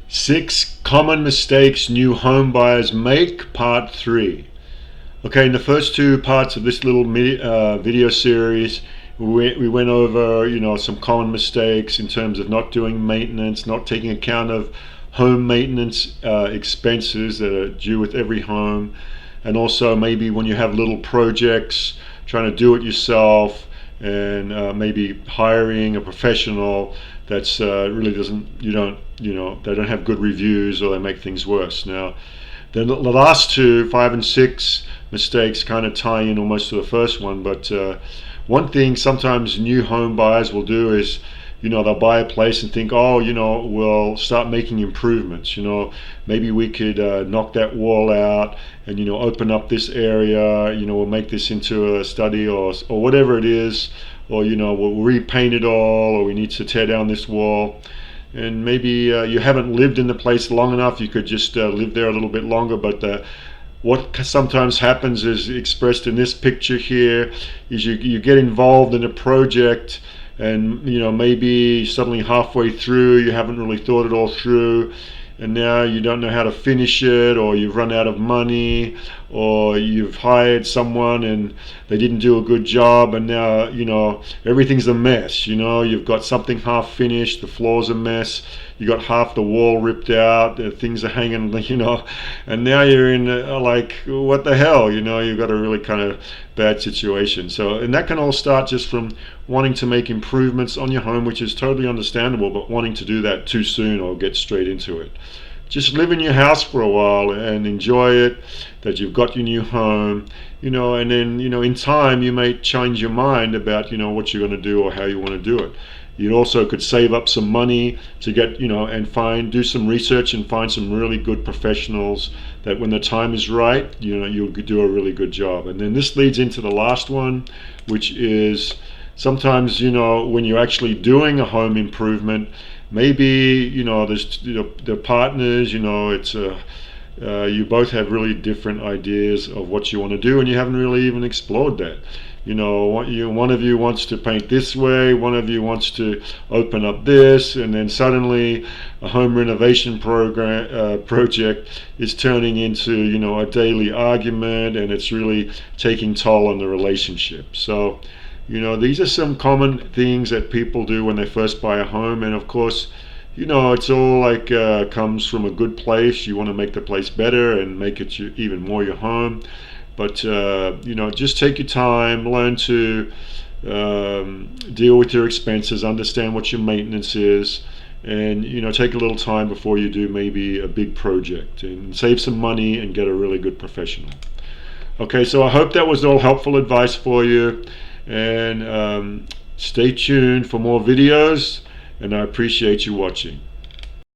6 common mistakes new home buyers make, part 3. Okay, in the first 2 parts of this little video series, we went over, some common mistakes in terms of not doing maintenance, not taking account of home maintenance expenses that are due with every home, and also maybe when you have little projects, trying to do it yourself, and maybe hiring a professional that's really they don't have good reviews, or they make things worse. Now, then the last 2, 5 and 6 mistakes, kind of tie in almost to the first one. But one thing sometimes new home buyers will do is, they'll buy a place and think, oh, we'll start making improvements. Maybe we could knock that wall out and, open up this area. We'll make this into a study or whatever it is. Or, we'll repaint it all, or we need to tear down this wall. And maybe you haven't lived in the place long enough. You could just live there a little bit longer. But what sometimes happens is expressed in this picture here is you get involved in a project, and maybe suddenly halfway through you haven't really thought it all through, and now you don't know how to finish it, or you've run out of money, or you've hired someone and they didn't do a good job, and now everything's a mess. You've got something half finished, the floor's a mess, you got half the wall ripped out, things are hanging, and now you're in like, what the hell, you've got a really kind of bad situation. So, and that can all start just from wanting to make improvements on your home, which is totally understandable, but wanting to do that too soon or get straight into it. Just live in your house for a while and enjoy it, that you've got your new home, and then, in time you may change your mind about, what you're going to do or how you want to do it. You also could save up some money to get, and do some research and find some really good professionals that when the time is right, you'll do a really good job. And then this leads into the last one, which is sometimes, when you're actually doing a home improvement, maybe, there's, the partners, it's you both have really different ideas of what you want to do, and you haven't really even explored that. One of you wants to paint this way, one of you wants to open up this, and then suddenly a home renovation project is turning into, a daily argument, and it's really taking toll on the relationship. So, these are some common things that people do when they first buy a home, and of course, it's all like comes from a good place. You want to make the place better and make it even more your home. But just take your time, learn to deal with your expenses, understand what your maintenance is, and take a little time before you do maybe a big project, and save some money and get a really good professional. Okay, so I hope that was all helpful advice for you, and stay tuned for more videos, and I appreciate you watching.